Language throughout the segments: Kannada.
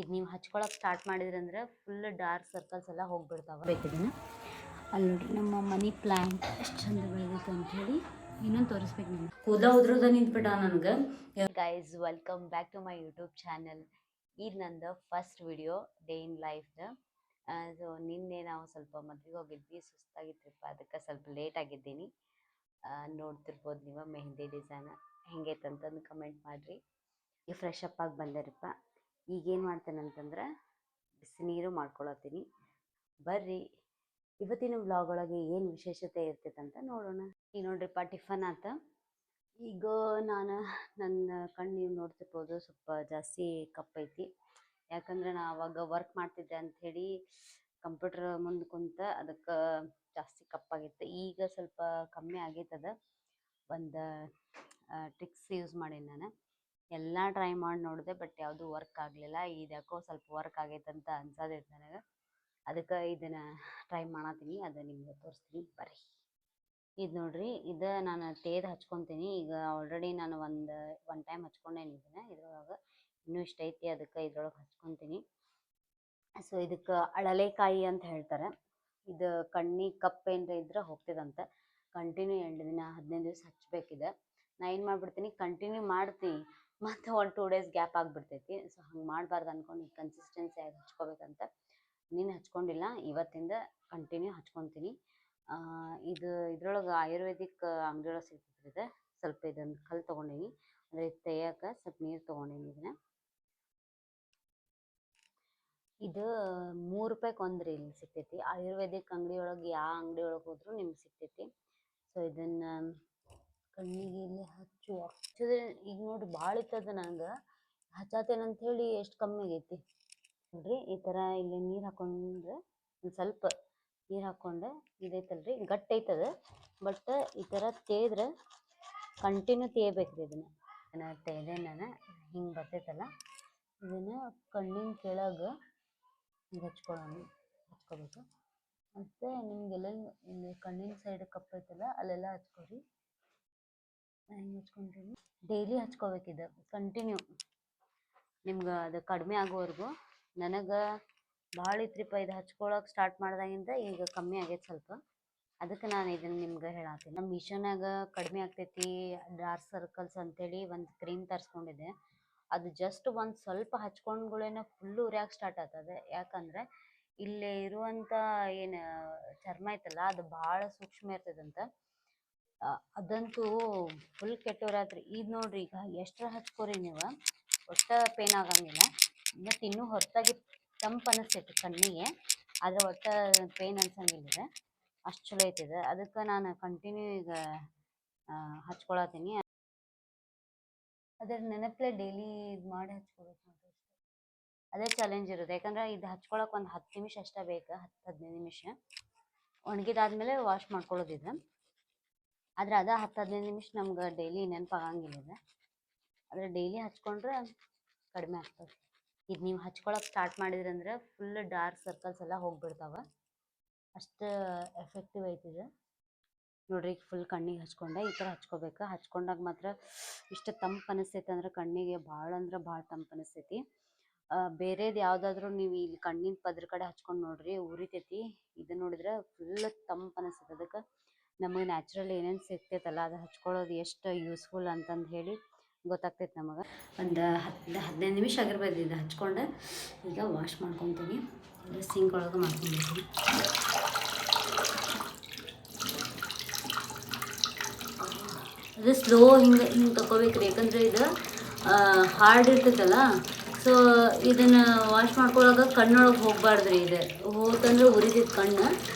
ಇದು ನೀವು ಹಚ್ಕೊಳಕ್ಕೆ ಸ್ಟಾರ್ಟ್ ಮಾಡಿದ್ರಂದ್ರೆ ಫುಲ್ ಡಾರ್ಕ್ ಸರ್ಕಲ್ಸ್ ಎಲ್ಲ ಹೋಗ್ಬಿಡ್ತಾವೆ. ಬೇಕಿದನ್ನ ಅಲ್ಲಿ ನೋಡ್ರಿ ನಮ್ಮ ಮನಿ ಪ್ಲ್ಯಾಂಟ್ ಎಷ್ಟು ಚಂದ ಬೆಳೆದೈತೆ ಅಂಥೇಳಿ ಇನ್ನೊಂದು ತೋರಿಸ್ಬೇಕು. ನಾನು ಕೂದಲ ಉದ್ರದ ನಿಂತ್ಬಿಟ್ಟ ನನಗೆ. Guys, welcome back to my YouTube channel. ಇದು ನಂದು ಫಸ್ಟ್ ವಿಡಿಯೋ ಡೇ ಇನ್ ಲೈಫ್ದು. ಸೊ ನಿನ್ನೆ ನಾವು ಸ್ವಲ್ಪ ಮದುವೆಗೆ ಹೋಗಿದ್ವಿ, ಸುಸ್ತಾಗಿತ್ತಪ್ಪ, ಅದಕ್ಕೆ ಸ್ವಲ್ಪ ಲೇಟ್ ಆಗಿದ್ದೀನಿ. ನೋಡ್ತಿರ್ಬೋದು ನೀವು ಮೆಹಂದಿ ಡಿಸೈನ್ ಹೆಂಗೈತಂತಂದು ಕಮೆಂಟ್ ಮಾಡಿರಿ. ಈಗ ಫ್ರೆಶ್ ಅಪ್ ಆಗಿ ಬಂದರಿಪ್ಪ. ಈಗೇನು ಮಾಡ್ತೇನೆ ಅಂತಂದ್ರೆ ಬಿಸಿ ನೀರು ಮಾಡ್ಕೊಳತ್ತೀನಿ. ಬರ್ರಿ ಇವತ್ತಿನ ವ್ಲಾಗ್ ಒಳಗೆ ಏನು ವಿಶೇಷತೆ ಇರ್ತೈತೆ ಅಂತ ನೋಡೋಣ. ಈಗ ನೋಡ್ರಿಪ್ಪ, ಟಿಫನ್ ಆತ. ಈಗ ನಾನು ನನ್ನ ಕಣ್ಣು ನೀವು ನೋಡ್ತಿರ್ಬೋದು ಸ್ವಲ್ಪ ಜಾಸ್ತಿ ಕಪ್ಪೈತಿ. ಯಾಕಂದ್ರೆ ನಾ ಅವಾಗ ವರ್ಕ್ ಮಾಡ್ತಿದ್ದೆ ಅಂಥೇಳಿ ಕಂಪ್ಯೂಟರ್ ಮುಂದೆ ಕುಂತ ಅದಕ್ಕೆ ಜಾಸ್ತಿ ಕಪ್ಪಾಗಿತ್ತು. ಈಗ ಸ್ವಲ್ಪ ಕಮ್ಮಿ ಆಗೈತದ. ಒಂದು ಟ್ರಿಕ್ಸ್ ಯೂಸ್ ಮಾಡೀನಿ ನಾನು. ಎಲ್ಲ ಟ್ರೈ ಮಾಡಿ ನೋಡಿದೆ, ಬಟ್ ಯಾವುದು ವರ್ಕ್ ಆಗಲಿಲ್ಲ. ಇದು ಯಾಕೋ ಸ್ವಲ್ಪ ವರ್ಕ್ ಆಗೈತಂತ ಅನ್ಸೋದೈತೆ ನನಗೆ. ಅದಕ್ಕೆ ಇದನ್ನು ಟ್ರೈ ಮಾಡತ್ತೀನಿ, ಅದು ನಿಮ್ಗೆ ತೋರಿಸ್ತೀನಿ ಬರ್ರಿ. ಇದು ನೋಡ್ರಿ, ಇದು ನಾನು ತೇದು ಹಚ್ಕೊತೀನಿ. ಈಗ ಆಲ್ರೆಡಿ ನಾನು ಒನ್ ಟೈಮ್ ಹಚ್ಕೊಂಡೇನಿ. ಇದ್ರೊಳಗೆ ಇನ್ನೂ ಇಷ್ಟ ಐತಿ, ಅದಕ್ಕೆ ಇದ್ರೊಳಗೆ ಹಚ್ಕೊತೀನಿ. ಸೊ ಇದಕ್ಕೆ ಅಳಲೆಕಾಯಿ ಅಂತ ಹೇಳ್ತಾರೆ. ಇದು ಕಣ್ಣಿಗೆ ಕಪ್ಪೇನ್ರ ಇದ್ರೆ ಹೋಗ್ತಿದಂತೆ. ಕಂಟಿನ್ಯೂ 2 ದಿನ 15 ದಿವಸ ಹಚ್ಬೇಕಿದೆ. ನಾ ಏನು ಮಾಡ್ಬಿಡ್ತೀನಿ, ಕಂಟಿನ್ಯೂ ಮಾಡ್ತೀನಿ, ಮತ್ತು 1-2 ಡೇಸ್ ಗ್ಯಾಪ್ ಆಗಿಬಿಡ್ತೈತಿ. ಸೊ ಹಂಗೆ ಮಾಡಬಾರ್ದು ಅಂದ್ಕೊಂಡು ಈಗ ಕನ್ಸಿಸ್ಟೆನ್ಸಿಯಾಗಿ ಹಚ್ಕೋಬೇಕಂತ ನೀನು ಹಚ್ಕೊಂಡಿಲ್ಲ. ಇವತ್ತಿಂದ ಕಂಟಿನ್ಯೂ ಹಚ್ಕೊತೀನಿ. ಇದ್ರೊಳಗೆ ಆಯುರ್ವೇದಿಕ್ ಅಂಗಡಿಯೊಳಗೆ ಸಿಗ್ತೈತೆ. ಸ್ವಲ್ಪ ಇದೊಂದು ಕಲ್ಲು ತೊಗೊಂಡೀನಿ, ಅಂದರೆ ತೆಯ್ಯಕ್ಕೆ ಸ್ವಲ್ಪ ನೀರು ತೊಗೊಂಡೀನಿ. ಇದು ₹3 ಒಂದ್ರಿ ಇಲ್ಲಿ ಸಿಗ್ತೈತಿ. ಆಯುರ್ವೇದಿಕ್ ಅಂಗಡಿ ಒಳಗೆ ಯಾವ ಅಂಗಡಿ ಒಳಗೆ ಹೋದ್ರೂ ನಿಮ್ಗೆ ಸಿಗ್ತೈತಿ. ಸೊ ಇದನ್ನು ಕಣ್ಣಿಗೆ ಇಲ್ಲಿ ಹಚ್ಚಿದ್ರೆ ಈಗ ನೋಡ್ರಿ ಭಾಳ ಇರ್ತದೆ. ನಂಗೆ ಹಚ್ಚಾತೇನಂತ ಹೇಳಿ ಎಷ್ಟು ಕಮ್ಮಿ ಆಗೈತಿ ನೋಡ್ರಿ. ಈ ಥರ ಇಲ್ಲಿ ನೀರು ಹಾಕೊಂಡ್ರೆ ಒಂದು ಸ್ವಲ್ಪ ನೀರು ಹಾಕ್ಕೊಂಡೆ ಇದೈತಲ್ರಿ, ಗಟ್ಟಿ ಐತದ. ಬಟ್ ಈ ಥರ ತೇದ್ರೆ ಕಂಟಿನ್ಯೂ ತೇಯಬೇಕ್ರಿ. ಇದನ್ನು ತೇದೆ ನಾನು ಹಿಂಗೆ ಬರ್ತೈತಲ್ಲ, ಇದನ್ನು ಕಣ್ಣಿನ ಕೆಳಗೆ ಹಿಂಗೆ ಹಚ್ಕೋಬೇಕು. ಮತ್ತು ನಿಮಗೆಲ್ಲೆಲ್ಲಿ ಇಲ್ಲಿ ಕಣ್ಣಿನ ಸೈಡ್ ಕಪ್ಪೈತಲ್ಲ ಅಲ್ಲೆಲ್ಲ ಹಚ್ಕೊರಿ. ಹಿಂಗೆ ಹಚ್ಕೊಂತೀನಿ. ಡೈಲಿ ಹಚ್ಕೋಬೇಕಿದೆ ಕಂಟಿನ್ಯೂ, ನಿಮ್ಗೆ ಅದು ಕಡಿಮೆ ಆಗೋವರೆಗೂ. ನನಗೆ ಭಾಳ ಇತ್ರಿಪ್ಪ ಇದು ಹಚ್ಕೊಳಕ್ಕೆ ಸ್ಟಾರ್ಟ್ ಮಾಡ್ದಾಗಿಂದ ಈಗ ಕಮ್ಮಿ ಆಗೈತೆ ಸ್ವಲ್ಪ. ಅದಕ್ಕೆ ನಾನು ಇದನ್ನು ನಿಮ್ಗೆ ಹೇಳತ್ತೀನಿ. ನಮ್ಮ ಮೀಶೋನಾಗ ಕಡಿಮೆ ಆಗ್ತೈತಿ ಡಾರ್ಕ್ ಸರ್ಕಲ್ಸ್ ಅಂಥೇಳಿ ಒಂದು ಕ್ರೀಮ್ ತರಿಸ್ಕೊಂಡಿದ್ದೆ. ಅದು ಜಸ್ಟ್ ಒಂದು ಸ್ವಲ್ಪ ಹಚ್ಕೊಂಡ್ಗಳೇನೆ ಫುಲ್ಲು ಉರಿಯಾಕೆ ಸ್ಟಾರ್ಟ್ ಆಗ್ತದೆ. ಯಾಕಂದರೆ ಇಲ್ಲೇ ಇರುವಂಥ ಏನು ಚರ್ಮ ಐತಲ್ಲ ಅದು ಭಾಳ ಸೂಕ್ಷ್ಮ ಇರ್ತದಂತ. ಅದಂತೂ ಫುಲ್ ಕೆಟ್ಟೋರಾತ್ರಿ. ಇದು ನೋಡ್ರಿ, ಈಗ ಎಷ್ಟರ ಹಚ್ಕೋರಿ ನೀವು ಒಟ್ಟು ಪೇನ್ ಆಗಂಗಿಲ್ಲ. ಮತ್ತು ಇನ್ನೂ ಹೊರತಾಗಿ ತಂಪು ಅನಿಸ್ತೈತಿ ಕಣ್ಣಿಗೆ, ಆದರೆ ಒಟ್ಟು ಪೇನ್ ಅನ್ಸಂಗಿಲ್ಲ. ಅಷ್ಟು ಚಲೋ ಐತಿದೆ. ಅದಕ್ಕೆ ನಾನು ಕಂಟಿನ್ಯೂ ಈಗ ಹಚ್ಕೊಳತ್ತೀನಿ. ಅದರ ನೆನಪಲೆ ಡೈಲಿ ಇದು ಮಾಡಿ ಹಚ್ಕೋಬೇಕು ನೋಡ್ರಿ. ಅದೇ ಚಾಲೆಂಜ್ ಇರೋದು. ಯಾಕಂದ್ರೆ ಇದು ಹಚ್ಕೊಳಕ್ಕೆ ಒಂದು 10 ನಿಮಿಷ ಅಷ್ಟೇ ಬೇಕು, 10-15 ನಿಮಿಷ. ಒಣಗಿದಾದ್ಮೇಲೆ ವಾಶ್ ಮಾಡ್ಕೊಳ್ಳೋದಿದೆ. ಆದರೆ ಅದು 10-15 ನಿಮಿಷ ನಮ್ಗೆ ಡೈಲಿ ನೆನಪಾಗಂಗಿಲ್ಲ. ಆದರೆ ಡೈಲಿ ಹಚ್ಕೊಂಡ್ರೆ ಕಡಿಮೆ ಆಗ್ತದೆ. ಇದು ನೀವು ಹಚ್ಕೊಳಕ್ಕೆ ಸ್ಟಾರ್ಟ್ ಮಾಡಿದ್ರಂದ್ರೆ ಫುಲ್ ಡಾರ್ಕ್ ಸರ್ಕಲ್ಸ್ ಎಲ್ಲ ಹೋಗ್ಬಿಡ್ತಾವೆ. ಅಷ್ಟು ಎಫೆಕ್ಟಿವ್ ಐತಿದೆ ನೋಡ್ರಿ. ಈಗ ಫುಲ್ ಕಣ್ಣಿಗೆ ಹಚ್ಕೊಂಡೆ. ಈ ಥರ ಹಚ್ಕೋಬೇಕು. ಹಚ್ಕೊಂಡಾಗ ಮಾತ್ರ ಇಷ್ಟು ತಂಪು ಅನಿಸ್ತೈತೆ ಅಂದ್ರೆ ಕಣ್ಣಿಗೆ ಭಾಳ ಅಂದ್ರೆ ಭಾಳ ತಂಪು ಅನಿಸ್ತೈತಿ. ಬೇರೆದು ಯಾವುದಾದ್ರೂ ನೀವು ಇಲ್ಲಿ ಕಣ್ಣಿನ ಪದ್ರ ಕಡೆ ಹಚ್ಕೊಂಡು ನೋಡ್ರಿ, ಉರಿತೈತಿ. ಇದು ನೋಡಿದ್ರೆ ಫುಲ್ ತಂಪು ಅನಿಸ್ತೈತೆ. ಅದಕ್ಕೆ ನಮಗೆ ನ್ಯಾಚುರಲ್ ಏನೇನು ಸಿಗ್ತೈತಲ್ಲ ಅದು ಹಚ್ಕೊಳ್ಳೋದು ಎಷ್ಟು ಯೂಸ್ಫುಲ್ ಅಂತಂದು ಹೇಳಿ ಗೊತ್ತಾಗ್ತೈತೆ ನಮಗೆ. ಒಂದು 10-15 ನಿಮಿಷ ಆಗಿರ್ಬೋದು ಇದು ಹಚ್ಕೊಂಡು. ಈಗ ವಾಶ್ ಮಾಡ್ಕೊತೀನಿ. ಇಲ್ಲ ಸಿಂಕ್ ಒಳಗೆ ಮಾಡ್ಕೊಬೇಕು. ಅದು ಸ್ಲೋ ಹಿಂಗೆ ತಗೋಬೇಕ್ರಿ. ಯಾಕಂದರೆ ಇದು ಹಾರ್ಡ್ ಇರ್ತೈತಲ್ಲ. ಸೊ ಇದನ್ನು ವಾಶ್ ಮಾಡ್ಕೊಳ್ಳೋಕೆ ಕಣ್ಣೊಳಗೆ ಹೋಗ್ಬಾರ್ದ್ರಿ. ಇದು ಹೋತಂದ್ರೆ ಉರಿತೈತೆ ಕಣ್ಣು.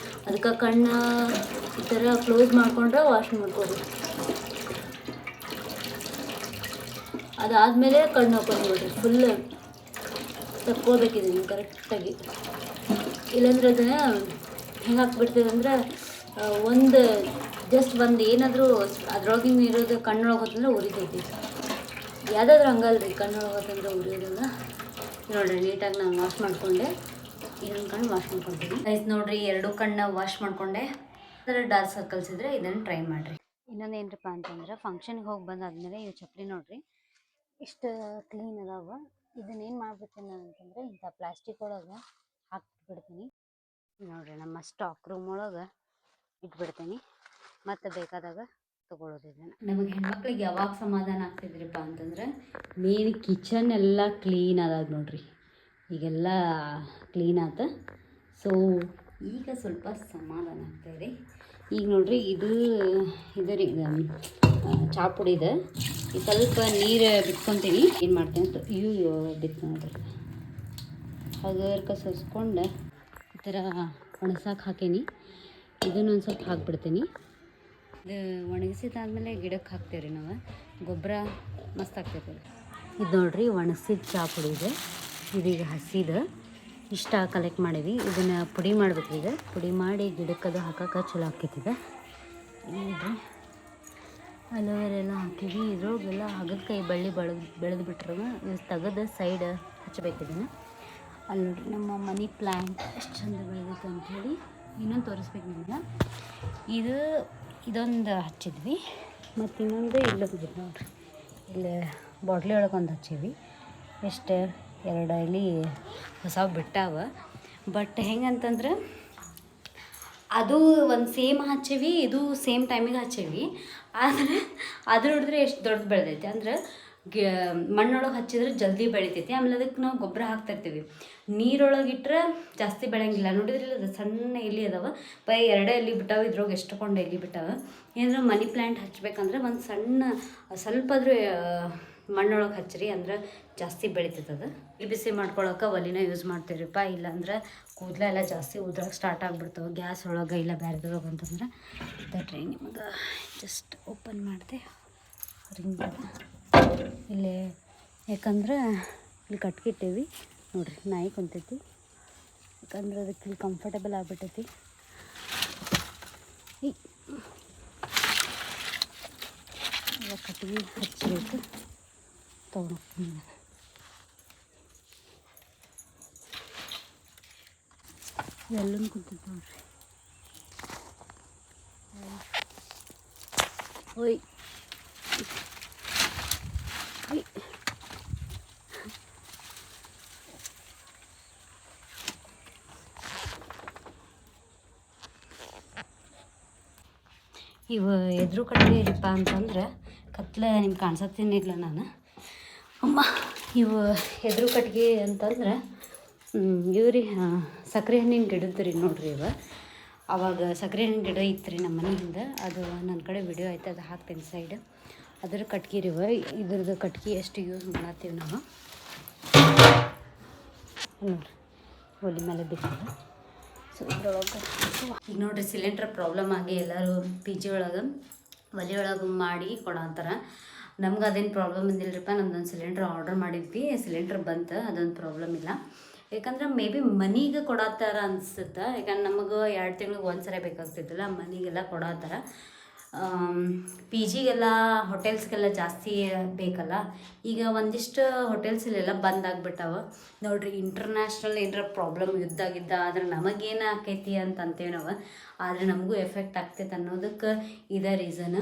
ಅದಕ್ಕೆ ಕಣ್ಣು ಈ ಥರ ಕ್ಲೋಸ್ ಮಾಡಿಕೊಂಡ್ರೆ ವಾಶ್ ಮಾಡ್ಕೋರಿ. ಅದಾದಮೇಲೆ ಕಣ್ಣು ಓಪನ್ ಮಾಡಿರಿ. ಫುಲ್ ತಕ್ಕೋಬೇಕಿದೆ ನೀವು ಕರೆಕ್ಟಾಗಿ. ಇಲ್ಲಾಂದ್ರೆ ಅದನ್ನು ಹೆಂಗೆ ಹಾಕ್ಬಿಡ್ತದೆ ಅಂದ್ರೆ ಜಸ್ಟ್ ಒಂದು ಏನಾದರೂ ಅದ್ರೊಳಗಿನ ಇರೋದು ಕಣ್ಣೊಳಗೆ ಹೋತಂದ್ರೆ ಉರಿತೈತಿ. ಯಾವುದಾದ್ರೂ ಹಂಗಲ್ರಿ, ಕಣ್ಣೊಳಗೆ ಹೋತಂದ್ರೆ ಉರಿಯೋದಲ್ಲ. ನೋಡಿರಿ, ನೀಟಾಗಿ ನಾನು ವಾಶ್ ಮಾಡಿಕೊಂಡೆ. ಇದೊಂದು ಕಣ್ಣು ವಾಶ್ ಮಾಡ್ಕೊತೀನಿ. ಗೈಸ್ ನೋಡಿರಿ, 2 ಕಣ್ಣು ವಾಶ್ ಮಾಡಿಕೊಂಡೆ. ಅದರ ಡಾರ್ಕ್ ಸರ್ಕಲ್ಸ್ ಇದ್ದರೆ ಇದನ್ನು ಟ್ರೈ ಮಾಡಿರಿ. ಇನ್ನೊಂದು ಏನರಪ್ಪ ಅಂತಂದ್ರೆ ಫಂಕ್ಷನ್ಗೆ ಹೋಗಿ ಬಂದಾದ್ಮೇಲೆ ಇವು ಚಪ್ಪಲಿ ನೋಡಿರಿ ಇಷ್ಟು ಕ್ಲೀನ್ ಅದಾವ. ಇದನ್ನೇನು ಮಾಡ್ಬಿಡ್ತೀನಿ ನಾನು ಅಂತಂದರೆ ಇಂಥ ಪ್ಲಾಸ್ಟಿಕ್ ಒಳಗೆ ಹಾಕ್ಬಿಡ್ತೀನಿ. ನೋಡಿರಿ ನಮ್ಮ ಸ್ಟಾಕ್ ರೂಮ್ ಒಳಗೆ ಇಟ್ಬಿಡ್ತೀನಿ, ಮತ್ತು ಬೇಕಾದಾಗ ತೊಗೊಳೋದು ಇದನ್ನು. ನಮಗೆ ಹೆಣ್ಮಕ್ಳಿಗೆ ಯಾವಾಗ ಸಮಾಧಾನ ಆಗ್ತಿದ್ರಿಪ್ಪ ಅಂತಂದ್ರೆ ಮೇನ್ ಕಿಚನ್ ಎಲ್ಲ ಕ್ಲೀನ್ ಅದಾಗ ನೋಡ್ರಿ, ಈಗೆಲ್ಲ ಕ್ಲೀನ್ ಆತ. ಸೊ ಈಗ ಸ್ವಲ್ಪ ಸಮಾಧಾನ ಆಗ್ತಾಯಿದೆ. ಈಗ ನೋಡ್ರಿ ಇದು ರೀ ಚಾ ಪುಡಿದ ಈ ಸ್ವಲ್ಪ ನೀರು ಬಿಟ್ಕೊತೀನಿ. ಏನು ಮಾಡ್ತೀನಿ ಅಂತ ಇವು ಬಿತ್ತು ನೋಡ್ರಿ, ಹಗರ್ಕ ಸಸ್ಕೊಂಡು ಈ ಥರ ಒಣಸಾಕೆ ಹಾಕೀನಿ. ಇದನ್ನೊಂದು ಸ್ವಲ್ಪ ಹಾಕ್ಬಿಡ್ತೀನಿ. ಇದು ಒಣಗಿಸಿದಾದ್ಮೇಲೆ ಗಿಡಕ್ಕೆ ಹಾಕ್ತೀವಿ ರೀ ನಾವು, ಗೊಬ್ಬರ ಮಸ್ತ್ ಆಗ್ತೈತೆ. ಇದು ನೋಡ್ರಿ ಒಣಗಿಸಿದ ಚಾ ಪುಡಿ ಇದೆ, ಇದೀಗ ಹಸಿದು ಇಷ್ಟ ಕಲೆಕ್ಟ್ ಮಾಡೀವಿ. ಇದನ್ನು ಪುಡಿ ಮಾಡ್ಬೇಕು. ಈಗ ಪುಡಿ ಮಾಡಿ ಗಿಡಕ್ಕದು ಹಾಕೋಕೆ ಚಲೋ ಆಕೈತಿದೆ. ನೋಡ್ರಿ ಅಲೋವೆರಾ ಎಲ್ಲ ಹಾಕಿವಿ. ಇದ್ರೊಳಗೆಲ್ಲ ಹಾಗಲಕಾಯಿ ಬಳ್ಳಿ ಬೆಳೆದು ಬಿಟ್ರೆ ಇದು ತೆಗೆದು ಸೈಡ್ ಹಚ್ಚಬೇಕಿದನ್ನು. ಅಲ್ಲಿ ನೋಡ್ರಿ ನಮ್ಮ ಮನಿ ಪ್ಲ್ಯಾಂಟ್ ಎಷ್ಟು ಚಂದ ಬೆಳೆದೈತೆ ಅಂಥೇಳಿ ಇನ್ನೊಂದು ತೋರಿಸ್ಬೇಕು ನಿಮ್ಗೆ. ಇದೊಂದು ಹಚ್ಚಿದ್ವಿ, ಮತ್ತು ಇನ್ನೊಂದು ಇಲ್ಲೊಂದು ನೋಡ್ರಿ, ಇಲ್ಲಿ ಬಾಟ್ಲಿ ಒಳಗೆ ಒಂದು ಹಚ್ಚೀವಿ. ಎಷ್ಟು 2 ಎಲೆ ಹೊಸ ಬಿಟ್ಟಾವ. ಬಟ್ ಹೆಂಗಂತಂದ್ರೆ ಅದು ಒಂದು ಸೇಮ್ ಹಚ್ಚೀವಿ, ಇದು ಸೇಮ್ ಟೈಮಿಗೆ ಹಚ್ಚೀವಿ. ಆದರೆ ಅದು ನೋಡಿದ್ರೆ ಎಷ್ಟು ದೊಡ್ಡ ಬೆಳೆದೈತಿ ಅಂದ್ರೆ ಮಣ್ಣೊಳಗೆ ಹಚ್ಚಿದ್ರೆ ಜಲ್ದಿ ಬೆಳಿತೈತಿ. ಆಮೇಲೆ ಅದಕ್ಕೆ ನಾವು ಗೊಬ್ಬರ ಹಾಕ್ತಾಯಿರ್ತೀವಿ. ನೀರೊಳಗೆ ಇಟ್ಟರೆ ಜಾಸ್ತಿ ಬೆಳೆಯಂಗಿಲ್ಲ. ನೋಡಿದ್ರಿಲ್ಲ ಅದು ಸಣ್ಣ ಎಲೆ ಅದಾವ, 2 ಎಲೆ ಬಿಟ್ಟಾವ. ಇದ್ರೊಳಗೆ ಎಷ್ಟುಕೊಂಡು ಎಲೆ ಬಿಟ್ಟಾವ. ಏನಾದ್ರು ಮನಿ ಪ್ಲ್ಯಾಂಟ್ ಹಚ್ಬೇಕಂದ್ರೆ ಒಂದು ಸಣ್ಣ ಸ್ವಲ್ಪ ಆದರೂ ಮಣ್ಣೊಳಗೆ ಹಚ್ಚಿರಿ, ಅಂದ್ರೆ ಜಾಸ್ತಿ ಬೆಳಿತೈತದ. ಬಿಸಿ ಮಾಡ್ಕೊಳಕ್ಕೆ ಒಲಿನ ಯೂಸ್ ಮಾಡ್ತೀವಿರಿಪ್ಪ. ಇಲ್ಲಾಂದ್ರೆ ಕೂದಲೆಲ್ಲ ಜಾಸ್ತಿ ಉದ್ರಕ್ಕೆ ಸ್ಟಾರ್ಟ್ ಆಗಿಬಿಡ್ತಾವೆ ಗ್ಯಾಸ್ ಒಳಗೆ ಇಲ್ಲ ಬೇರೆದ್ರೊಳಗೆ ಅಂತಂದ್ರೆ. ಬಟ್ರಿ ನಿಮ್ಗೆ ಜಸ್ಟ್ ಓಪನ್ ಮಾಡಿದೆ ರಿಂಗ್ ಇಲ್ಲೇ, ಯಾಕಂದ್ರೆ ಇಲ್ಲಿ ಕಟ್ಕಿಟ್ಟೇವಿ ನೋಡ್ರಿ, ನಾಯಿ ಕುಂತೈತಿ. ಯಾಕಂದ್ರೆ ಅದಕ್ಕೆ ಇಲ್ಲಿ ಕಂಫರ್ಟಬಲ್ ಆಗಿಬಿಟ್ಟೈತಿ. ಎಲ್ಲ ಕಟ್ಟಿಗೆ ಹಚ್ಚಬೇಕು ತೊಗೊಂಡು. ಎಲ್ಲೂ ಕುಂತೈತಿ ನೋಡ್ರಿ. ಓಯ್ ಇವು ಎದುರು ಕಟ್ಟಿಗೆ ಇರಪ್ಪ ಅಂತಂದ್ರೆ ಕತ್ಲೆ ನಿಮ್ಗೆ ಕಾಣಿಸತ್ತೀನಿಲ್ಲ ನಾನು ಅಮ್ಮ. ಇವು ಎದುರು ಕಟ್ಟಿಗೆ ಅಂತಂದ್ರೆ ಇವ್ರಿ ಸಕ್ಕರೆ ಹಣ್ಣಿನ ಗಿಡದ್ದು ರೀ ನೋಡ್ರಿ. ಇವು ಆವಾಗ ಸಕ್ಕರೆ ಹಣ್ಣಿನ ಗಿಡ ಇತ್ತು ರೀ ನಮ್ಮ ಮನೆಯಿಂದ. ಅದು ನನ್ನ ಕಡೆ ವಿಡಿಯೋ ಐತೆ, ಅದು ಹಾಕ್ತೀನಿ ಸೈಡ್. ಅದ್ರ ಕಟ್ಗೆ ರೀ ಇದ್ರದ್ದು ಕಟ್ಗೆ ಎಷ್ಟು ಯೂಸ್ ಮಾಡತ್ತೀವಿ ನಾವು ನೋಡ್ರಿ, ಒಲಿ ಮೇಲೆ ಬಿಟ್ಟಿದೆ. ಸೊ ಇದ್ರೊಳಗೆ ಈಗ ನೋಡಿರಿ ಸಿಲಿಂಡ್ರ್ ಪ್ರಾಬ್ಲಮ್ ಆಗಿ ಎಲ್ಲರೂ ಪಿ ಜಿ ಒಳಗೆ ಒಲೆ ಒಳಗೆ ಮಾಡಿ ಕೊಡಂತಾರೆ. ನಮ್ಗೆ ಅದೇನು ಪ್ರಾಬ್ಲಮ್ ಇದ್ದಿಲ್ಲರಿಪ್ಪ. ನಮ್ದೊಂದು ಸಿಲಿಂಡ್ರ್ ಆರ್ಡ್ರ್ ಮಾಡಿದ್ವಿ, ಸಿಲಿಂಡ್ರ್ ಬಂತು, ಅದೊಂದು ಪ್ರಾಬ್ಲಮ್ ಇಲ್ಲ. ಯಾಕಂದ್ರೆ ಮೇ ಬಿ ಮನೆಗೆ ಕೊಡತ್ತಾರ ಅನಿಸುತ್ತೆ. ಯಾಕಂದ್ರೆ ನಮಗೆ 2 ತಿಂಗ್ಳಿಗೆ ಒಂದು ಸರಿ ಬೇಕಾಗ್ತಿದ್ದಿಲ್ಲ, ಮನೆಗೆಲ್ಲ ಕೊಡತ್ತಾರ. ಪಿ ಜಿಗೆಲ್ಲ ಹೋಟೆಲ್ಸ್ಗೆಲ್ಲ ಜಾಸ್ತಿ ಬೇಕಲ್ಲ. ಈಗ ಒಂದಿಷ್ಟು ಹೋಟೆಲ್ಸಲ್ಲೆಲ್ಲ ಬಂದಾಗ್ಬಿಟ್ಟಾವ ನೋಡ್ರಿ. ಇಂಟರ್ನ್ಯಾಷ್ನಲ್ ಏನಾರ ಪ್ರಾಬ್ಲಮ್ ಯುದ್ಧ ಆದ್ರೆ ನಮಗೇನು ಆಕೈತಿ ಅಂತಂತೇವೆ ನಾವು, ಆದರೆ ನಮಗೂ ಎಫೆಕ್ಟ್ ಆಗ್ತೈತೆ ಅನ್ನೋದಕ್ಕೆ ಇದೇ ರೀಸನ್.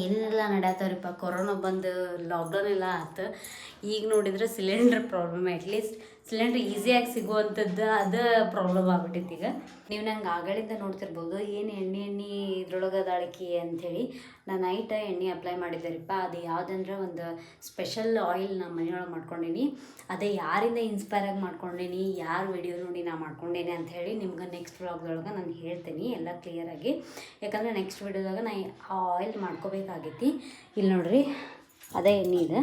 ಏನೆಲ್ಲ ನಡೆಯತ್ತವ್ರಿಪ್ಪ, ಕೊರೋನಾ ಬಂದು ಲಾಕ್ಡೌನ್ ಎಲ್ಲ ಆಯ್ತು. ಈಗ ನೋಡಿದ್ರೆ ಸಿಲಿಂಡ್ರ್ ಪ್ರಾಬ್ಲಮ್, ಅಟ್ಲೀಸ್ಟ್ ಸಿಲಿಂಡ್ರ್ ಈಸಿಯಾಗಿ ಸಿಗುವಂಥದ್ದು ಅದು ಪ್ರಾಬ್ಲಮ್ ಆಗ್ಬಿಟ್ಟೈತಿ. ಈಗ ನೀವು ನಂಗೆ ಆಗಳಿಂದ ನೋಡ್ತಿರ್ಬೋದು ಏನು ಎಣ್ಣೆ ಇದ್ರೊಳಗೆ ಅದಾಳಿಕೆ ಅಂಥೇಳಿ. ನಾನು ನೈಟ್ ಎಣ್ಣೆ ಅಪ್ಲೈ ಮಾಡಿದ್ದಾರಿಪ್ಪ. ಅದು ಯಾವುದಂದ್ರೆ ಒಂದು ಸ್ಪೆಷಲ್ ಆಯಿಲ್ ನಮ್ಮ ಮನೆಯೊಳಗೆ ಮಾಡ್ಕೊಂಡೀನಿ. ಅದೇ ಯಾರಿಂದ ಇನ್ಸ್ಪೈರ್ ಆಗಿ ಮಾಡ್ಕೊಂಡೀನಿ, ಯಾರು ವಿಡಿಯೋ ನೋಡಿ ನಾನು ಮಾಡ್ಕೊಂಡೇನೆ ಅಂಥೇಳಿ ನಿಮ್ಗೆ ನೆಕ್ಸ್ಟ್ ವ್ಲಾಗ್ದೊಳಗೆ ನಾನು ಹೇಳ್ತೀನಿ ಎಲ್ಲ ಕ್ಲಿಯರಾಗಿ. ಯಾಕಂದರೆ ನೆಕ್ಸ್ಟ್ ವಿಡಿಯೋದಾಗ ನಾನು ಆ ಆಯಿಲ್ ಮಾಡ್ಕೋಬೇಕಾಗೈತಿ. ಇಲ್ಲಿ ನೋಡಿರಿ ಅದೇ ಎಣ್ಣೆ ಇದೆ,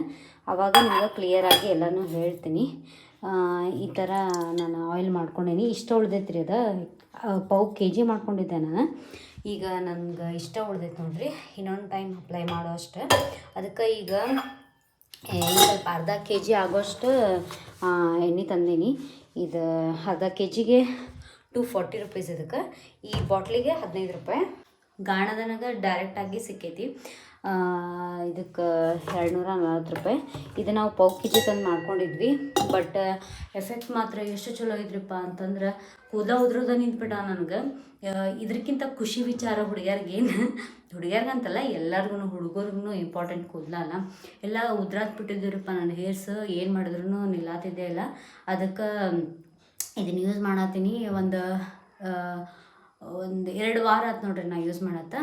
ಆವಾಗ ನಿಮ್ಗೆ ಕ್ಲಿಯರಾಗಿ ಎಲ್ಲನೂ ಹೇಳ್ತೀನಿ. ಈ ಥರ ನಾನು ಆಯಿಲ್ ಮಾಡ್ಕೊಂಡೀನಿ. ಇಷ್ಟ ಉಳ್ದೈತೆ ರೀ, ಅದು ಪಾವು kg ಮಾಡ್ಕೊಂಡಿದ್ದೆ ನಾನು. ಈಗ ನನಗೆ ಇಷ್ಟ ಉಳ್ದೈತೆ ನೋಡಿರಿ, ಇನ್ನೊಂದು ಟೈಮ್ ಅಪ್ಲೈ ಮಾಡೋ ಅಷ್ಟು. ಅದಕ್ಕೆ ಈಗ ಸ್ವಲ್ಪ ಅರ್ಧ kg ಆಗೋಷ್ಟು ಎಣ್ಣೆ ತಂದೀನಿ. ಇದು ಅರ್ಧ kgಗೆ 240 ರೂಪೀಸ್. ಇದಕ್ಕೆ ಈ ಬಾಟ್ಲಿಗೆ 15 ರೂಪಾಯಿ. ಗಾಣದನಾಗ ಡೈರೆಕ್ಟಾಗಿ ಸಿಕ್ಕೈತಿ. ಇದಕ್ಕೆ 240 ಇದು ನಾವು ಪಾವ್ ಕೆ ಜಿ ತಂದು ಮಾಡ್ಕೊಂಡಿದ್ವಿ. ಬಟ್ ಎಫೆಕ್ಟ್ ಮಾತ್ರ ಎಷ್ಟು ಚಲೋ ಇದ್ರಿಪ್ಪ ಅಂತಂದ್ರೆ ಕೂದಲ ಉದ್ರೋದ ನಿಂತ್ಬಿಟ್ಟ ನನಗೆ. ಇದಕ್ಕಿಂತ ಖುಷಿ ವಿಚಾರ ಹುಡುಗಿಯರ್ಗೇನು, ಹುಡುಗಿಯರ್ಗಂತಲ್ಲ ಎಲ್ಲರಿಗೂ, ಹುಡುಗರಿಗೂ ಇಂಪಾರ್ಟೆಂಟ್ ಕೂದಲ ಅಲ್ಲ. ಎಲ್ಲ ಉದ್ರಾತ್ ಬಿಟ್ಟಿದ್ದೀರಪ್ಪ ನನ್ನ ಹೇರ್ಸ್, ಏನು ಮಾಡಿದ್ರೂ ನಿಲ್ಲಾತಿದ್ದೇ ಇಲ್ಲ. ಅದಕ್ಕೆ ಇದನ್ನು ಯೂಸ್ ಮಾಡತ್ತೀನಿ. ಒಂದು 2 ವಾರ ಆಯ್ತು ನೋಡ್ರಿ ನಾ ಯೂಸ್ ಮಾಡತ್ತ.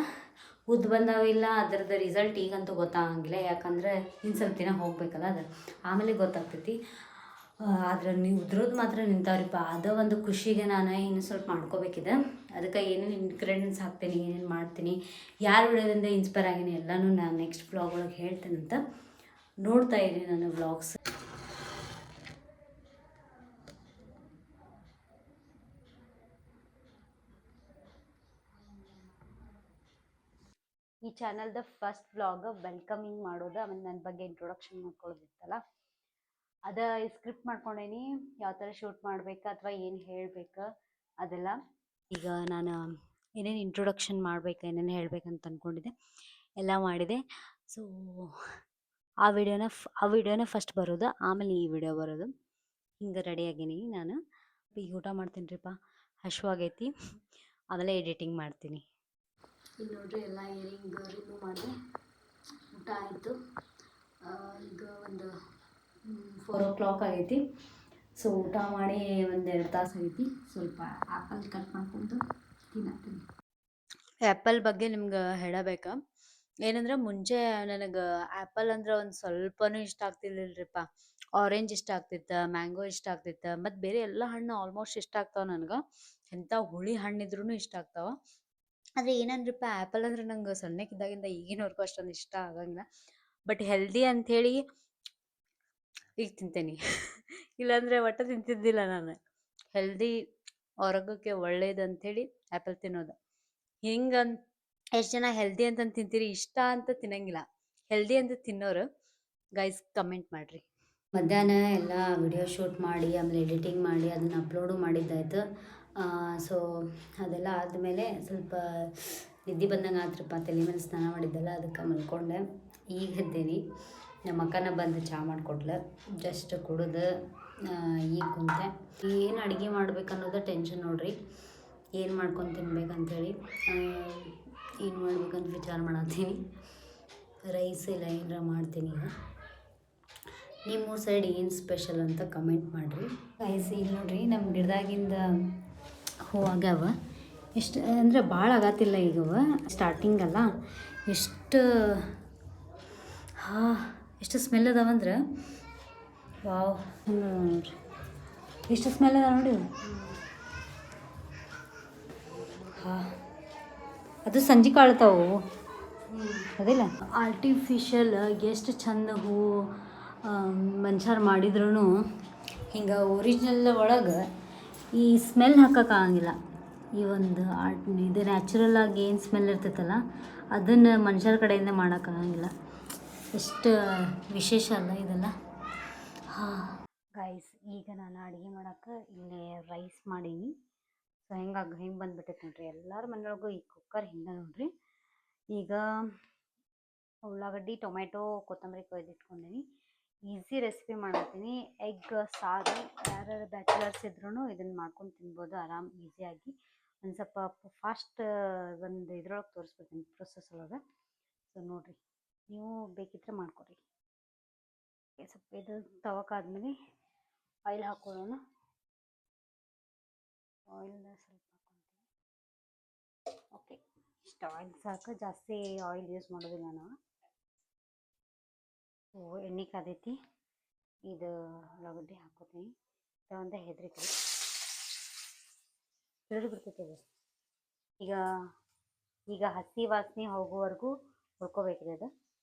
ಉದ್ದು ಬಂದಾವಿಲ್ಲ, ಅದರದ್ದು ರಿಸಲ್ಟ್ ಈಗಂತೂ ಗೊತ್ತಾಗಂಗಿಲ್ಲ, ಯಾಕಂದ್ರೆ ಇನ್ನು ಸ್ವಲ್ಪ ದಿನ ಹೋಗ್ಬೇಕಲ್ಲ, ಅದು ಆಮೇಲೆ ಗೊತ್ತಾಗ್ತೈತಿ. ಆದ್ರೆ ನೀವು ಉದ್ರೋದು ಮಾತ್ರ ನಿಂತಾವ್ರಿಪ್ಪ. ಅದು ಒಂದು ಖುಷಿಗೆ ನಾನು ಇನ್ನೂ ಸ್ವಲ್ಪ ಮಾಡ್ಕೋಬೇಕಿದೆ. ಅದಕ್ಕೆ ಏನೇನು ಇಂಗ್ರೀಡಿಯೆಂಟ್ಸ್ ಹಾಕ್ತೀನಿ, ಏನೇನು ಮಾಡ್ತೀನಿ, ಯಾರು ವಿಡಿಯೋದಿಂದ ಇನ್ಸ್ಪೈರ್ ಆಗೀನಿ ಎಲ್ಲನೂ ನಾನು ನೆಕ್ಸ್ಟ್ ವ್ಲಾಗ್ ಒಳಗೆ ಹೇಳ್ತೇನಂತ. ನೋಡ್ತಾ ಇರಿ ನನ್ನ ವ್ಲಾಗ್ಸ್. ಈ ಚಾನಲ್ದ ಫಸ್ಟ್ ವ್ಲಾಗ್ ವೆಲ್ಕಮಿಂಗ್ ಮಾಡೋದು, ಆಮೇಲೆ ನನ್ನ ಬಗ್ಗೆ ಇಂಟ್ರೊಡಕ್ಷನ್ ಮಾಡ್ಕೊಳ್ಳೋದಿತ್ತಲ್ಲ, ಅದ ಸ್ಕ್ರಿಪ್ಟ್ ಮಾಡ್ಕೊಂಡೇನಿ. ಯಾವ ಥರ ಶೂಟ್ ಮಾಡ್ಬೇಕು ಅಥವಾ ಏನು ಹೇಳ್ಬೇಕು ಅದೆಲ್ಲ. ಈಗ ನಾನು ಏನೇನು ಇಂಟ್ರೊಡಕ್ಷನ್ ಮಾಡ್ಬೇಕು, ಏನೇನು ಹೇಳ್ಬೇಕಂತ ಅಂದ್ಕೊಂಡಿದ್ದೆ ಎಲ್ಲ ಮಾಡಿದೆ. ಸೊ ಆ ವಿಡಿಯೋನ ಫಸ್ಟ್ ಬರೋದು, ಆಮೇಲೆ ಈ ವಿಡಿಯೋ ಬರೋದು. ಹಿಂಗೆ ರೆಡಿಯಾಗೀನಿ ನಾನು. ಈಗ ಊಟ ಮಾಡ್ತೀನಿ ರೀಪ್ಪ, ಹಶ್ವಾಗೈತಿ. ಆಮೇಲೆ ಎಡಿಟಿಂಗ್ ಮಾಡ್ತೀನಿ. ಈಗ ನೋಡ್ರಿ ಎಲ್ಲ ಇಯರಿಂಗ್ ರಿಮೂವ್ ಮಾಡಿ ಊಟ ಆಯಿತು. ಈಗ ಒಂದು 4 o'clock ಆಗೈತಿ. ಸೊ ಊಟ ಮಾಡಿ 1-2 ತಾಸು ಆಗೈತಿ. ಸ್ವಲ್ಪ ಆ್ಯಪಲ್ ಕಟ್ ಮಾಡ್ಕೊಂಡು ತಿನ್ನತ್ತೀನಿ. ಆ್ಯಪಲ್ ಬಗ್ಗೆ ನಿಮ್ಗೆ ಹೇಳಬೇಕಾ ಏನಂದ್ರೆ, ಮುಂಚೆ ನನಗೆ ಆ್ಯಪಲ್ ಅಂದ್ರೆ ಒಂದು ಸ್ವಲ್ಪನೂ ಇಷ್ಟ ಆಗ್ತಿರ್ಲಿಲ್ಲರಿಪ್ಪ. ಆರೆಂಜ್ ಇಷ್ಟ ಆಗ್ತಿತ್ತು, ಮ್ಯಾಂಗೋ ಇಷ್ಟ ಆಗ್ತಿತ್ತು, ಮತ್ತು ಬೇರೆ ಎಲ್ಲ ಹಣ್ಣು ಆಲ್ಮೋಸ್ಟ್ ಇಷ್ಟ ಆಗ್ತಾವೆ ನನಗೆ. ಎಂಥ ಹುಳಿ ಹಣ್ಣಿದ್ರೂ ಇಷ್ಟ ಆಗ್ತಾವೆ. ಆದರೆ ಏನಂದ್ರಪ್ಪ, ಆ್ಯಪಲ್ ಅಂದ್ರೆ ನಂಗೆ ಸಣ್ಣಕ್ಕಿದ್ದಾಗಿಂದ ಈಗಿನವರೆಗೂ ಅಷ್ಟೊಂದು ಇಷ್ಟ ಆಗಂಗಿಲ್ಲ. ಬಟ್ ಹೆಲ್ದಿ ಅಂಥೇಳಿ ಈಗ ತಿಂತೇನೆ. ಇಲ್ಲಾಂದರೆ ಒಟ್ಟು ತಿಂತಿದ್ದಿಲ್ಲ ನಾನು. ಹೆಲ್ದಿ, ಆರೋಗ್ಯಕ್ಕೆ ಒಳ್ಳೇದು ಅಂಥೇಳಿ ಆ್ಯಪಲ್ ತಿನ್ನೋದು. ಹಿಂಗೆ ಎಷ್ಟು ಜನ ಹೆಲ್ದಿ ಅಂತಂದು ತಿಂತೀರಿ, ಇಷ್ಟ ಅಂತ ತಿನ್ನಂಗಿಲ್ಲ. ಹೆಲ್ದಿ ಅಂತ ತಿನ್ನೋರು ಗೈಸ್ ಕಮೆಂಟ್ ಮಾಡಿರಿ. ಮಧ್ಯಾಹ್ನ ಎಲ್ಲ ವಿಡಿಯೋ ಶೂಟ್ ಮಾಡಿ, ಆಮೇಲೆ ಎಡಿಟಿಂಗ್ ಮಾಡಿ, ಅದನ್ನು ಅಪ್ಲೋಡು ಮಾಡಿದ್ದಾಯ್ತು. ಸೊ ಅದೆಲ್ಲ ಆದಮೇಲೆ ಸ್ವಲ್ಪ ನಿದ್ದೆ ಬಂದಂಗೆ ಆತ್ರಪ್ಪ. ತಲೆ ಮೇಲೆ ಸ್ನಾನ ಮಾಡಿದ್ದೆಲ್ಲ, ಅದಕ್ಕೆ ಮಲ್ಕೊಂಡೆ. ಈಗ ಎದ್ದೇನಿ. ನಮ್ಮ ಅಕ್ಕನ ಬಂದು ಚಹಾ ಮಾಡಿಕೊಟ್ಲು. ಜಸ್ಟ್ ಕುಡಿದು ಈಗ ಕುಂತೆ. ಏನು ಅಡುಗೆ ಮಾಡ್ಬೇಕು ಅನ್ನೋದು ಟೆನ್ಷನ್ ನೋಡ್ರಿ. ಏನು ಮಾಡ್ಕೊಂಡು ತಿನ್ಬೇಕಂತೇಳಿ ಏನು ಮಾಡ್ಬೇಕಂತ ವಿಚಾರ ಮಾಡತ್ತೀನಿ. ರೈಸ್ ಇಲ್ಲ ಏನಾರ ಮಾಡ್ತೀನಿ. ಈಗ ನಿಮ್ಮ ಸೈಡ್ ಏನು ಸ್ಪೆಷಲ್ ಅಂತ ಕಮೆಂಟ್ ಮಾಡಿರಿ. ರೈಸ್ ಇಲ್ಲಿ ನೋಡ್ರಿ, ನಮ್ಮ ಗಿಡದಾಗಿಂದ ಹೂ ಆಗ್ಯಾವ. ಎಷ್ಟು ಅಂದರೆ ಭಾಳ ಆಗತ್ತಿಲ್ಲ ಈಗವ, ಸ್ಟಾರ್ಟಿಂಗ್ ಅಲ್ಲ. ಎಷ್ಟು ಎಷ್ಟು ಸ್ಮೆಲ್ ಅದಾವಂದ್ರೆ ವಾವ್. ನೋಡ್ರಿ ಎಷ್ಟು ಸ್ಮೆಲ್ ಅದಾವ ನೋಡಿ. ಅದು ಸಂಜೆ ಕಾಳ್ತಾವು ಅದಿಲ್ಲ. ಆರ್ಟಿಫಿಷಿಯಲ್ ಎಷ್ಟು ಚಂದ ಹೂವು ಮನುಷ್ಯರು ಮಾಡಿದ್ರೂ ಹಿಂಗೆ ಒರಿಜಿನಲ್ ಒಳಗೆ ಈ ಸ್ಮೆಲ್ ಹಾಕೋಕ್ಕಾಗಂಗಿಲ್ಲ. ಈ ಒಂದು ಇದು ನ್ಯಾಚುರಲ್ ಆಗಿ ಏನು ಸ್ಮೆಲ್ ಇರ್ತೈತಲ್ಲ, ಅದನ್ನು ಮನುಷ್ಯರ ಕಡೆಯಿಂದ ಮಾಡೋಕ್ಕಾಗಂಗಿಲ್ಲ. ಎಷ್ಟು ವಿಶೇಷ ಅಲ್ಲ ಇದೆಲ್ಲ. ಗೈಸ್, ಈಗ ನಾನು ಅಡುಗೆ ಮಾಡೋಕ್ಕೆ ಇಲ್ಲೇ ರೈಸ್ ಮಾಡೀನಿ. ಸೊ ಹಿಂಗೆ ಬಂದುಬಿಟ್ಟೈತೆ ನೋಡ್ರಿ. ಎಲ್ಲರ ಮನೆಯೊಳಗೂ ಈ ಕುಕ್ಕರ್ ಹಿಂಗೆ ನೋಡ್ರಿ. ಈಗ ಉಳ್ಳಾಗಡ್ಡಿ, ಟೊಮೆಟೊ, ಕೊತ್ತಂಬರಿ ಕೊಯ್ದಿಟ್ಕೊಂಡೀನಿ. ಈಸಿ ರೆಸಿಪಿ ಮಾಡತ್ತೀನಿ. ಎಗ್ ಸಾರು. ಯಾರ್ಯಾರು ಬ್ಯಾಚುಲರ್ಸ್ ಇದ್ರೂ ಇದನ್ನು ಮಾಡ್ಕೊಂಡು ತಿನ್ಬೋದು ಆರಾಮ್ ಈಸಿಯಾಗಿ. ಒಂದು ಸ್ವಲ್ಪ ಫಾಸ್ಟ್ ಒಂದು ಇದ್ರೊಳಗೆ ತೋರಿಸ್ಬಿಡ್ತೀನಿ, ಪ್ರೊಸೆಸ್ ಒಳಗೆ. ಸೊ ನೋಡಿರಿ, ನೀವು ಬೇಕಿದ್ರೆ ಮಾಡ್ಕೊರಿ. ಸ್ವಲ್ಪ ಇದು ತವಕಾದ್ಮೇಲೆ ಆಯಿಲ್ ಹಾಕೊಳ್ಳೋಣ. ಆಯಿಲ್ನ ಸ್ವಲ್ಪ ಹಾಕ್ಕೊತೀನಿ. ಓಕೆ, ಇಷ್ಟು ಆಯಿಲ್ ಸಾಕು, ಜಾಸ್ತಿ ಆಯಿಲ್ ಯೂಸ್ ಮಾಡೋದಿಲ್ಲ ನಾವು. ಸೊ ಎಣ್ಣೆ ಕಾದೈತಿ. ಇದು ಉಳ್ಳಾಗಡ್ಡಿ ಹಾಕೋತೀನಿ. ಒಂದು ಹೆದರಿಕೆ ಹಿಡಿದು ಬಿಡ್ತೈತೆ ಅದು. ಈಗ ಹಸಿ ವಾಸನೆ ಹೋಗೋವರೆಗೂ ಹುರ್ಕೋಬೇಕ್ರಿ ಅದು.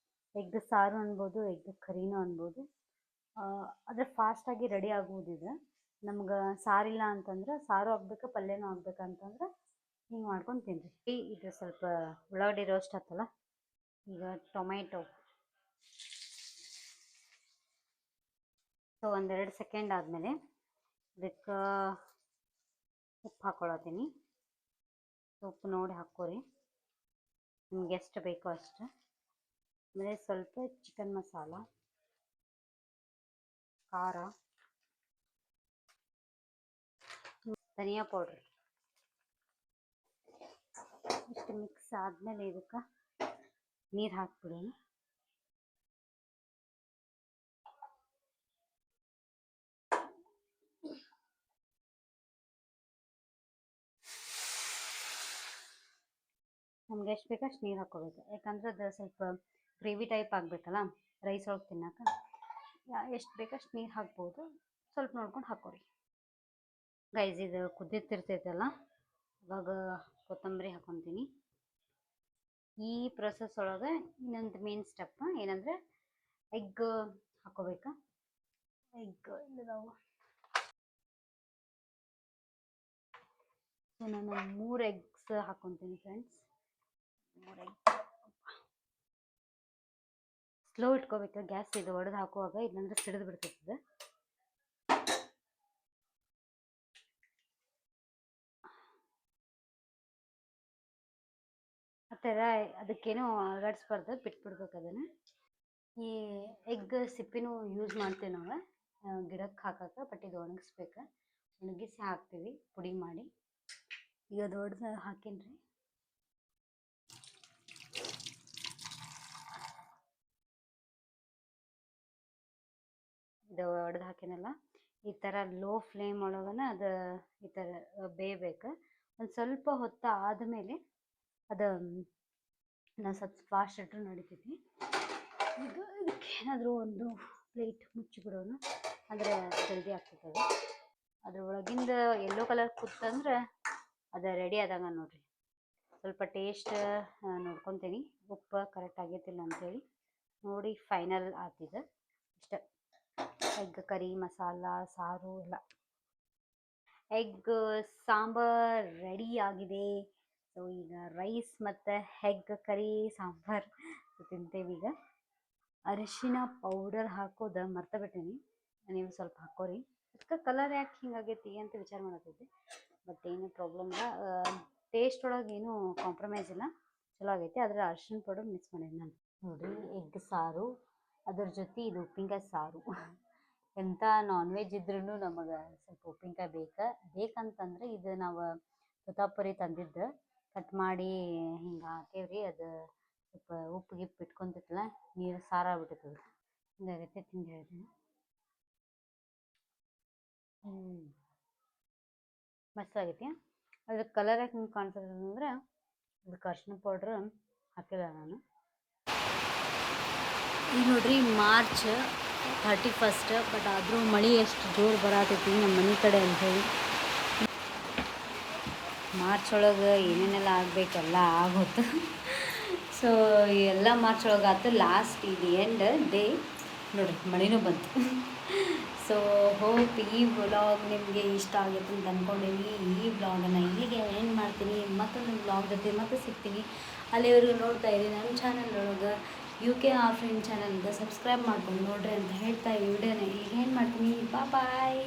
ಎಗ್ ಸಾರು ಅನ್ಬೋದು, ಎಗ್ ಕರಿನೂ ಅನ್ಬೋದು. ಆದರೆ ಫಾಸ್ಟಾಗಿ ರೆಡಿ ಆಗುವುದಿದೆ. ನಮ್ಗೆ ಸಾರಿಲ್ಲ ಅಂತಂದ್ರೆ, ಸಾರು ಆಗ್ಬೇಕು, ಪಲ್ಯನೂ ಆಗ್ಬೇಕಂತಂದ್ರೆ ಹಿಂಗೆ ಮಾಡ್ಕೊಂಡು ತಿನ್ನಿರಿ. ಇದು ಸ್ವಲ್ಪ ಉಳ್ಳಾಗಡ್ಡಿ ರೋಸ್ಟ್ ಆಯ್ತಲ್ಲ. ಈಗ ಟೊಮೆಟೊ. ಸೊ 1-2 ಸೆಕೆಂಡ್ ಆದಮೇಲೆ ಇದಕ್ಕೆ ಉಪ್ಪು ಹಾಕ್ಕೊಳತ್ತೀನಿ. ಉಪ್ಪು ನೋಡಿ ಹಾಕ್ಕೋರಿ, ನಿಮ್ಗೆ ಎಷ್ಟು ಬೇಕೋ ಅಷ್ಟು. ಆಮೇಲೆ ಸ್ವಲ್ಪ ಚಿಕನ್ ಮಸಾಲ, ಖಾರ, ಧನಿಯಾ ಪೌಡ್ರ್. ಇಷ್ಟು ಮಿಕ್ಸ್ ಆದಮೇಲೆ ಇದಕ್ಕೆ ನೀರು ಹಾಕ್ಬಿಡೋಣ. ನಮ್ಗೆ ಎಷ್ಟು ಬೇಕೋ ಅಷ್ಟು ನೀರು ಹಾಕ್ಕೋಬೇಕು, ಯಾಕಂದ್ರೆ ಅದು ಸ್ವಲ್ಪ ಗ್ರೇವಿ ಟೈಪ್ ಆಗಬೇಕಲ್ಲ ರೈಸ್ ಒಳಗೆ ತಿನ್ನೋಕೆ. ಎಷ್ಟು ಬೇಕೋ ಅಷ್ಟು ನೀರು ಹಾಕ್ಬೋದು, ಸ್ವಲ್ಪ ನೋಡ್ಕೊಂಡು ಹಾಕ್ಕೊರಿ ಗೈಸ್. ಇದು ಕುದ್ದಿರ್ತಿರ್ತೈತಲ್ಲ ಇವಾಗ ಕೊತ್ತಂಬರಿ ಹಾಕ್ಕೊತೀನಿ. ಈ ಪ್ರೊಸೆಸ್ ಒಳಗೆ ಇನ್ನೊಂದು ಮೇನ್ ಸ್ಟೆಪ್ ಏನಂದರೆ ಎಗ್ ಹಾಕ್ಕೋಬೇಕು. ಎಗ್ ಇಲ್ಲದಾವು. ಸೊ ನಾನು 3 ಎಗ್ಸ್ ಹಾಕ್ಕೊತೀನಿ ಫ್ರೆಂಡ್ಸ್. 3 ಎಗ್. ಸ್ಲೋ ಇಟ್ಕೋಬೇಕು ಗ್ಯಾಸ್, ಇದು ಒಡೆದು ಹಾಕುವಾಗ, ಇಲ್ಲಾಂದ್ರೆ ಸಿಡಿದು ಬಿಡ್ತೈತದೆ. ಆ ಥರ ಅದಕ್ಕೇನು ಅಗಾಡಿಸ್ಬಾರ್ದು, ಬಿಟ್ಬಿಡ್ಬೇಕು ಅದನ್ನು. ಈ ಎಗ್ ಸಿಪ್ಪಿನೂ ಯೂಸ್ ಮಾಡ್ತೀವಿ ನಾವು ಗಿಡಕ್ಕೆ ಹಾಕಕ್ಕೆ, ಬಟ್ ಇದು ಒಣಗಿಸ್ಬೇಕು. ಒಣಗಿಸಿ ಹಾಕ್ತೀವಿ ಪುಡಿ ಮಾಡಿ. ಈಗ ಅದು ಹೊಡೆದು ಹಾಕೀನಿ. ಇದು ಹೊಡೆದು ಹಾಕಿನಲ್ಲ, ಈ ಥರ ಲೋ ಫ್ಲೇಮ್ ಒಳಗನ ಅದು ಈ ಥರ ಬೇಯಬೇಕು. ಒಂದು ಸ್ವಲ್ಪ ಹೊತ್ತು ಆದಮೇಲೆ ಅದು ನಾವು ಸ್ವಲ್ಪ ಫಾಸ್ಟ್ ಇಟ್ಟರು ನಡಿತೈತಿ. ಈಗ ಇದಕ್ಕೆ ಏನಾದರೂ ಒಂದು ಪ್ಲೇಟ್ ಮುಚ್ಚಿಬಿಡೋಣ, ಅಂದರೆ ಜಲ್ದಿ ಆಗ್ತದೆ. ಅದ್ರ ಒಳಗಿಂದ ಯೆಲ್ಲೋ ಕಲರ್ ಕುತ್ತಂದ್ರೆ ಅದು ರೆಡಿ ಆದಂಗೆ ನೋಡಿರಿ. ಸ್ವಲ್ಪ ಟೇಸ್ಟ್ ನೋಡ್ಕೊತೀನಿ, ಉಪ್ಪು ಕರೆಕ್ಟ್ ಆಗೈತಿಲ್ಲ ಅಂಥೇಳಿ ನೋಡಿ. ಫೈನಲ್ ಆಗ್ತಿದೆ ಇಷ್ಟ. ಎಗ್ ಕರಿ ಮಸಾಲ ಸಾರು ಎಲ್ಲ, ಎಗ್ ಸಾಂಬಾರ್ ರೆಡಿ ಆಗಿದೆ. ಸೊ ಈಗ ರೈಸ್ ಮತ್ತು ಎಗ್ ಕರಿ ಸಾಂಬಾರು ತಿಂತೇವೆ. ಈಗ ಅರಿಶಿನ ಪೌಡರ್ ಹಾಕೋದು ಮರ್ತ ಬಿಟ್ಟೀನಿ, ನೀವು ಸ್ವಲ್ಪ ಹಾಕೋರಿ. ಅದಕ್ಕೆ ಕಲರ್ ಯಾಕೆ ಹಿಂಗಾಗೈತಿ ಅಂತ ವಿಚಾರ ಮಾಡತ್ತೈತಿ, ಬಟ್ ಏನು ಪ್ರಾಬ್ಲಮ್ ಇಲ್ಲ. ಟೇಸ್ಟ್ ಒಳಗೆ ಏನೂ ಕಾಂಪ್ರಮೈಸ್ ಇಲ್ಲ, ಚಲೋ ಆಗೈತಿ. ಆದರೆ ಅರಿಶಿನ ಪೌಡರ್ ಮಿಕ್ಸ್ ಮಾಡೀನಿ ನಾನು. ನೋಡಿರಿ ಎಗ್ ಸಾರು, ಅದ್ರ ಜೊತೆ ಇದು ಉಪ್ಪಿನಕಾಯಿ ಸಾರು. ಎಂಥ ನಾನ್ ವೆಜ್ ಇದ್ರೂ ನಮಗೆ ಸ್ವಲ್ಪ ಉಪ್ಪಿನಕಾಯಿ ಬೇಕಂತಂದ್ರೆ ಇದು ನಾವು ತುತಾಪುರಿ ತಂದಿದ್ದು ಕಟ್ ಮಾಡಿ ಹಿಂಗೆ ಹಾಕೇವ್ರಿ. ಅದು ಸ್ವಲ್ಪ ಉಪ್ಪು ಗಿಪ್ಪು ಇಟ್ಕೊಂತಿತ್ತಲ್ಲ, ನೀರು ಸಾರಾಗ್ಬಿಟ್ಟಿರ್ತದೆ. ಹಿಂಗಾಗೈತೆ ತಿಂದು ಹೇಳ್ತೀನಿ. ಮಸ್ತ್ ಆಗೈತಿ. ಅದ್ರ ಕಲರ್ ಯಾಕೆ ಹಿಂಗೆ ಕಾಣ್ತದೆ ಅಂದರೆ ಅದಕ್ಕೆ ಅರಿಶಿನ ಪೌಡ್ರ್ ಹಾಕಿಲ್ಲ ನಾನು. ಈಗ ನೋಡ್ರಿ ಮಾರ್ಚ್ 31, ಬಟ್ ಆದರೂ ಮಳೆ ಎಷ್ಟು ಜೋರು ಬರತೈತಿ ನಮ್ಮ ಮನೆ ಕಡೆ ಅಂಥೇಳಿ. ಮಾರ್ಚ್ ಒಳಗೆ ಏನೇನೆಲ್ಲ ಆಗಬೇಕೆಲ್ಲ ಆಗೋತು. ಸೊ ಎಲ್ಲ ಮಾರ್ಚ್ ಒಳಗೆ ಆಯ್ತು. ಲಾಸ್ಟ್ ಇದು ಎಂಡ್ ಡೇ ನೋಡಿರಿ ಮಳೆನೂ ಬಂತು. ಸೊ ಹೋಪ್ ಈ ವ್ಲಾಗ್ ನಿಮಗೆ ಇಷ್ಟ ಆಗೈತೆ ಅಂತ ಅಂದ್ಕೊಂಡೀನಿ. ಈ ವ್ಲಾಗನ್ನು ಇಲ್ಲಿಗೆ ಎಂಡ್ ಮಾಡ್ತೀನಿ. ಮತ್ತೊಂದು ವ್ಲಾಗ್ ಜೊತೆ ಮತ್ತೆ ಸಿಗ್ತೀನಿ. ಅಲ್ಲಿವರೆಗೂ ನೋಡ್ತಾ ಇರಿ ನಮ್ಮ ಚಾನಲ್ ಒಳಗೆ UK ಆಫ್ರಿನ್ ಚಾನಲ್ಗೆ ಸಬ್ಸ್ಕ್ರೈಬ್ ಮಾಡ್ಕೊಂಡು ನೋಡ್ರಿ ಅಂತ ಹೇಳ್ತಾ ಈ ವಿಡಿಯೋನ ಈಗ ಏನು ಮಾಡ್ತೀನಿ. ಬಾಯ್.